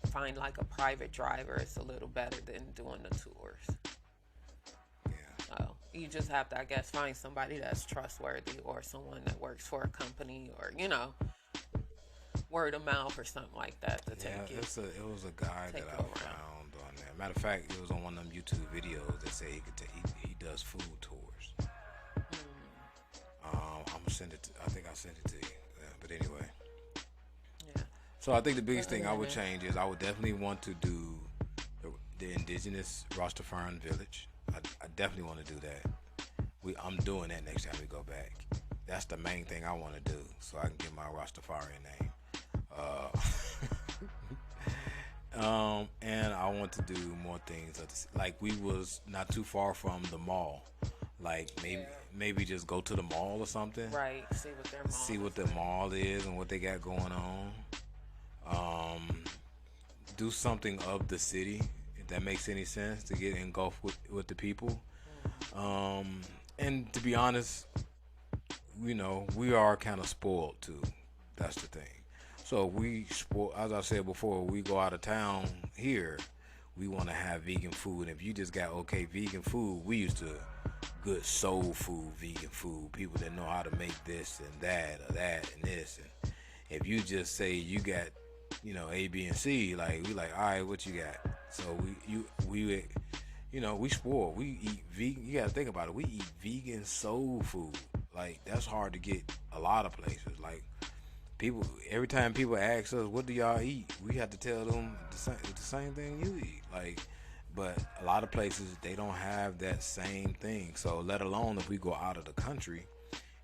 find a private driver, it's a little better than doing the tours. Yeah. So you just have to, I guess, find somebody that's trustworthy or someone that works for a company or, word of mouth or something like that to take you. It was a guy that I found on there. Matter of fact, it was on one of them YouTube videos that say he does food tours. I'm gonna send it. I think I sent it to you. But anyway. Yeah. So I think the biggest thing I would change is I would definitely want to do the indigenous Rastafarian village. I definitely want to do that. I'm doing that next time we go back. That's the main thing I want to do, so I can get my Rastafarian name. And I want to do more things. We was not too far from the mall. Maybe just go to the mall or something. Right. See what the mall is and what they got going on. Do something of the city, if that makes any sense, to get engulfed with the people. And to be honest, we are kind of spoiled too. That's the thing. So as I said before, we go out of town here, we want to have vegan food. And if you just got okay vegan food, we used to good soul food, vegan food, people that know how to make this and that or that and this. And if you just say you got, you know, A, B, and C, like we like, all right, what you got? So we you know, we spoil. We eat vegan. You gotta think about it. We eat vegan soul food. Like that's hard to get a lot of places. Like people, every time people ask us, "What do y'all eat?" we have to tell them the same thing you eat. Like, but a lot of places they don't have that same thing. So let alone if we go out of the country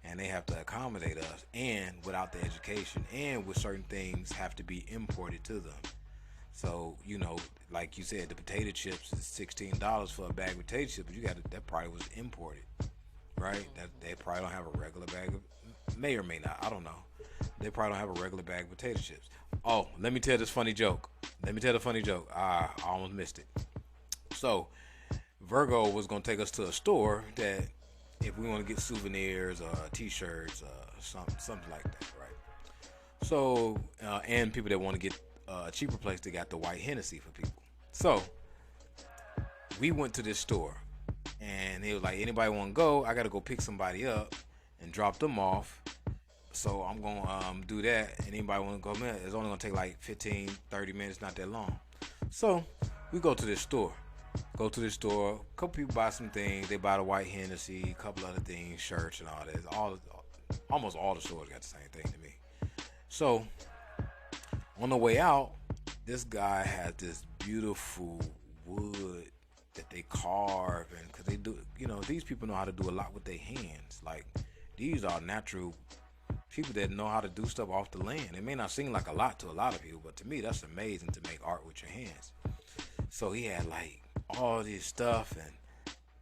and they have to accommodate us, and without the education, and with certain things have to be imported to them. So, you know, like you said, the potato chips is $16 for a bag of potato chips, but that probably was imported, right? That they probably don't have a regular bag of, may or may not, I don't know. They probably don't have a regular bag of potato chips. Oh, let me tell this funny joke. I almost missed it. So, Virgo was going to take us to a store that if we want to get souvenirs or t-shirts or something like that, right? So, and people that want to get a cheaper place, they got the white Hennessy for people. So we went to this store and they was like, anybody want to go? I got to go pick somebody up and drop them off. So I'm going to do that. And anybody want to go, man, it's only going to take like 15, 30 minutes, not that long. So we go to this store. A couple people buy some things. They buy the white Hennessy, a couple other things, shirts and all that. Almost all the stores got the same thing to me. So on the way out, this guy had this beautiful wood that they carve, and because they do, you know, these people know how to do a lot with their hands. Like these are natural people that know how to do stuff off the land. It may not seem like a lot to a lot of people, but to me, that's amazing to make art with your hands. So he had like all this stuff and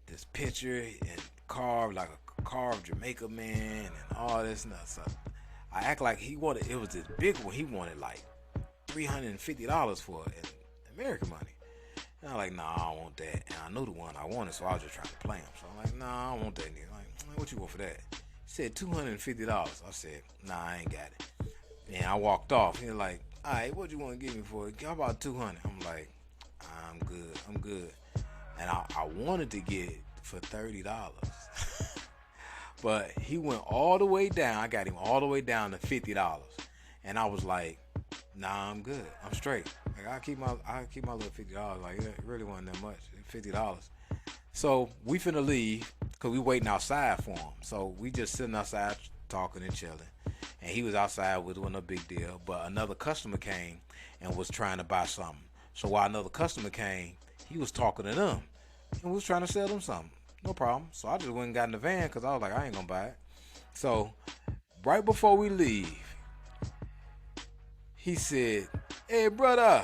this picture and carved like a carved Jamaica man and all this stuff. So I act like it was this big one. He wanted like $350 for it in American money. And I'm like, nah, I don't want that. And I knew the one I wanted, so I was just trying to play him. So I'm like, nah, I don't want that nigga. Like, what you want for that? He said $250. I said, nah, I ain't got it. And I walked off. He was like, all right, what you want to give me for it? How about $200? I'm like, I'm good. And I wanted to get it for $30. But he went all the way down. I got him all the way down to $50. And I was like, nah, I'm good. I'm straight. Like I'll keep my little $50. Like it really wasn't that much. $50. So we finna leave because we waiting outside for him. So we just sitting outside talking and chilling. And he was outside with no big deal. But another customer came and was trying to buy something. So while another customer came, he was talking to them and was trying to sell them something. No problem. So I just went and got in the van because I was like, I ain't gonna buy it. So right before we leave, he said, hey, brother,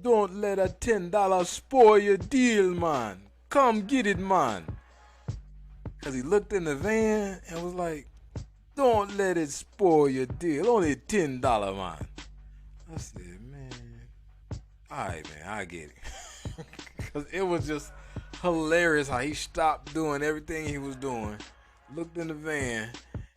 don't let a $10 spoil your deal, man. Come get it, man. Because he looked in the van and was like, don't let it spoil your deal. Only $10, man. I said, man, all right, man, I get it. Because it was just hilarious how he stopped doing everything he was doing, looked in the van,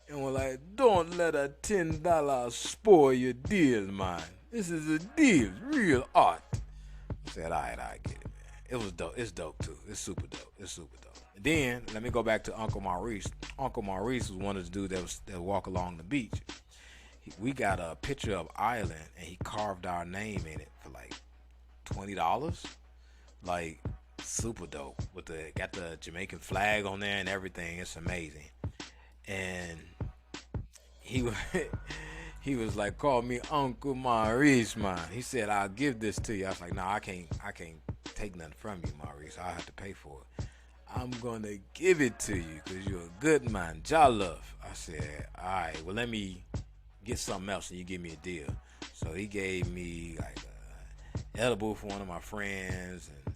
and was like, don't let a $10 spoil your deal, man. This is a deal, real art. I said, all right, I get it, man. It was dope. It's dope, too. It's super dope. And then, let me go back to Uncle Maurice. Uncle Maurice was one of the dudes that walk along the beach. We got a picture of Island, and he carved our name in it for like $20. Like, super dope. Got the Jamaican flag on there and everything. It's amazing. And he was like, call me Uncle Maurice, man. He said, I'll give this to you. I was like, nah, I can't take nothing from you, Maurice. I'll have to pay for it. I'm gonna give it to you because you're a good man. Jah love. I said, all right, well, let me get something else and you give me a deal. So he gave me like an edible for one of my friends and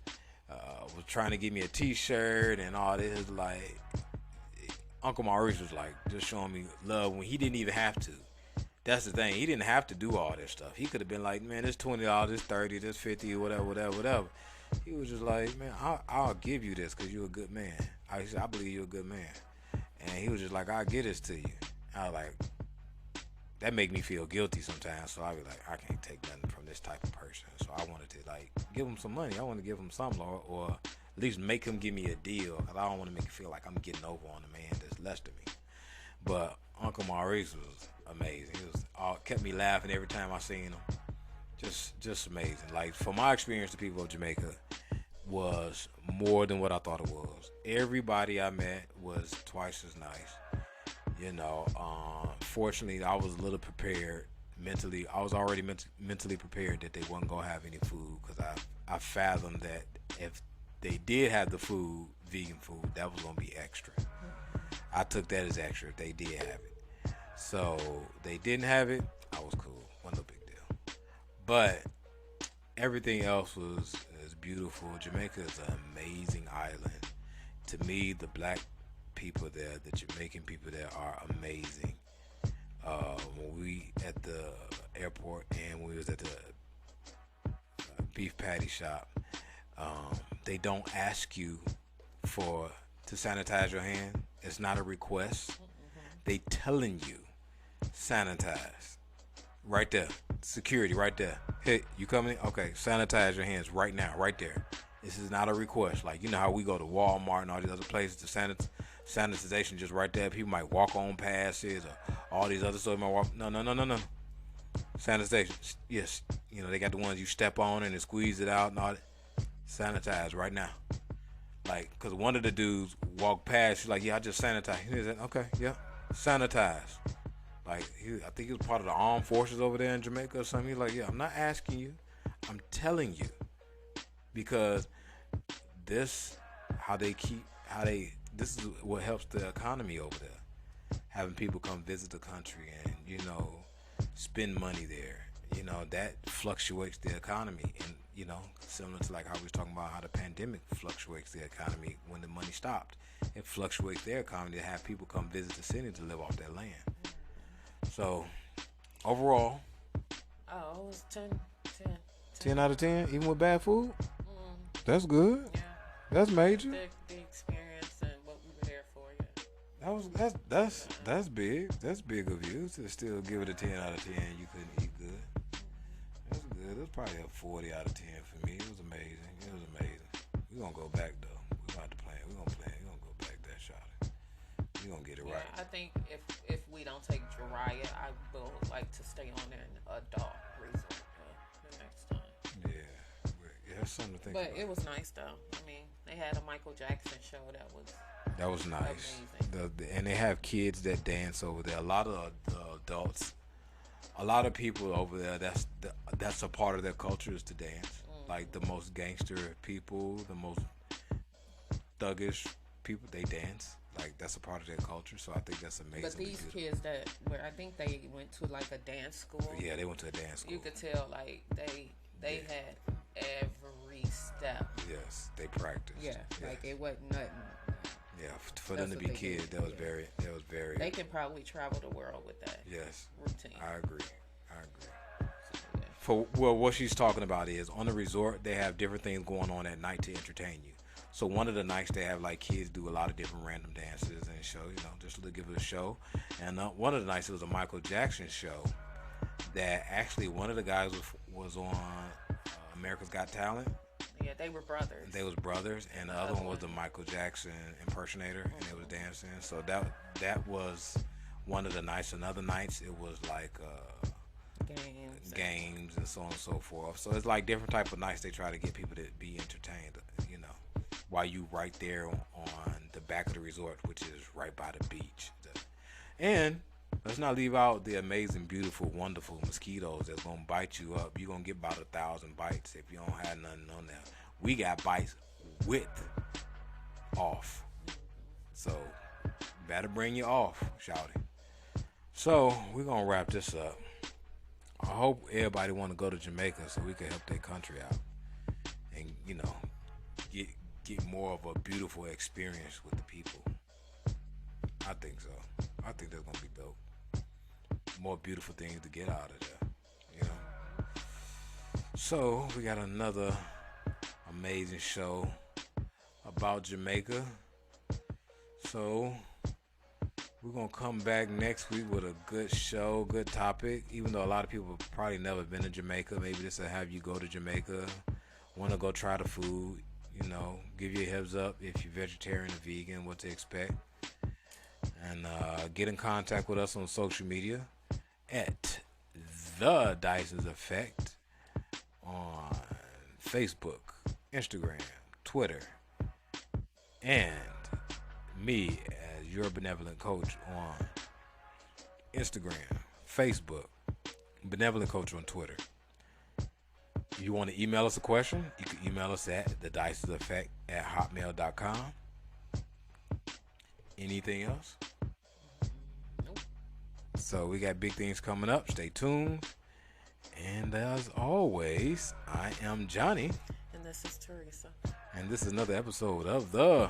was trying to give me a t-shirt and all this. Like, Uncle Maurice was like just showing me love when he didn't even have to. That's the thing. He didn't have to do all this stuff. He could have been like, man, this $20, this $30, this $50, whatever. He was just like, man, I'll give you this because you're a good man. I believe you're a good man. And he was just like, I'll give this to you. I was like, that make me feel guilty sometimes. So I be like, I can't take nothing from this type of person. So I wanted to like give him some money. I want to give him something, or at least make him give me a deal. Cause I don't want to make it feel like I'm getting over on a man that's less than me. But Uncle Maurice was amazing. He was kept me laughing every time I seen him. Just amazing. Like, for my experience, the people of Jamaica was more than what I thought it was. Everybody I met was twice as nice. You know, fortunately, I was a little prepared mentally. I was already mentally prepared that they wasn't gonna have any food, because I fathomed that if they did have the food, vegan food, that was gonna be extra. I took that as extra if they did have it. So they didn't have it, I was cool. Wasn't no big deal. But everything else was beautiful. Jamaica is an amazing island. To me, the black people there, the Jamaican people there are amazing. When we at the airport and when we was at the beef patty shop, they don't ask you to sanitize your hand. It's not a request. They telling you sanitize. Right there. Security right there. Hey, you coming? Okay, sanitize your hands right now, right there. This is not a request. Like, you know how we go to Walmart and all these other places, the sanitization just right there. People might walk on past it, or all these other stores might walk. No. Sanitization. Yes. You know, they got the ones you step on and squeeze it out and all that. Sanitize right now. Like, because one of the dudes walked past, she's like, yeah, I just sanitized. He said, okay, yeah, sanitize. Like, I think he was part of the armed forces over there in Jamaica or something. He's like, yeah, I'm not asking you. I'm telling you. Because this is what helps the economy over there. Having people come visit the country and, you know, spend money there. You know, that fluctuates the economy. And, you know, similar to like how we was talking about how the pandemic fluctuates the economy when the money stopped. It fluctuates their economy to have people come visit the city to live off their land. So, overall, it was 10 out of 10, even with bad food? That's good. Yeah. That's major. The experience and what we were there for, yeah. That's big. That's big of you to still give it a 10 out of 10. You couldn't eat good. That's good. It was probably a 40 out of 10 for me. It was amazing. We're going to go back, though. We're going to have to plan. We're going to go back that shot. We're going to get it right. I think if we don't take Jiraiya, I will like to stay on an adult resort the next time. Yeah, that's something to think about. But it was nice, though. I mean, they had a Michael Jackson show that was nice. Amazing. And they have kids that dance over there. A lot of adults, a lot of people over there, that's a part of their culture is to dance. Like the most gangster people, the most thuggish people, they dance. Like that's a part of their culture. So I think that's amazing. But these kids I think they went to like a dance school. Yeah, they went to a dance school. You could tell like they had every step. Yes, they practiced. Yeah, yes. like it wasn't nothing. Yeah, for them to be kids, that was very. They can probably travel the world with that. Yes, routine. I agree. So, yeah. What she's talking about is on the resort they have different things going on at night to entertain you. So one of the nights they have like kids do a lot of different random dances and show, you know, just to give it a show. And one of the nights it was a Michael Jackson show that actually one of the guys was on America's Got Talent. Yeah, they were brothers. They was brothers, and the other one was the Michael Jackson impersonator, and they was dancing. So that was one of the nights. And other nights it was like games and so on and so forth. So it's like different type of nights they try to get people to be entertained, you know, while you right there on the back of the resort, which is right by the beach. And let's not leave out the amazing, beautiful, wonderful mosquitoes that's gonna bite you up. You're gonna get about 1,000 bites if you don't have nothing on there. We got bites with off. So better bring you off, shouty. So we're gonna wrap this up. I hope everybody want to go to Jamaica so we can help their country out and, you know, get more of a beautiful experience with the people. I think so. I think that's gonna be dope. More beautiful things to get out of there, you know. So we got another amazing show about Jamaica. So We're going to come back next week with a good show, good topic. Even though a lot of people have probably never been to Jamaica, maybe this will have you go to Jamaica, want to go try the food, you know, give you a heads up if you're vegetarian or vegan, what to expect. And get in contact with us on social media at The DYSON'S Effect on Facebook, Instagram, Twitter, and me as your benevolent coach on Instagram, Facebook, benevolent coach on Twitter. If you want to email us a question, you can email us at thedysonseffect@hotmail.com. Anything else? Nope. So we got big things coming up. Stay tuned. And as always, I am Johnny. And this is Theresa. And this is another episode of The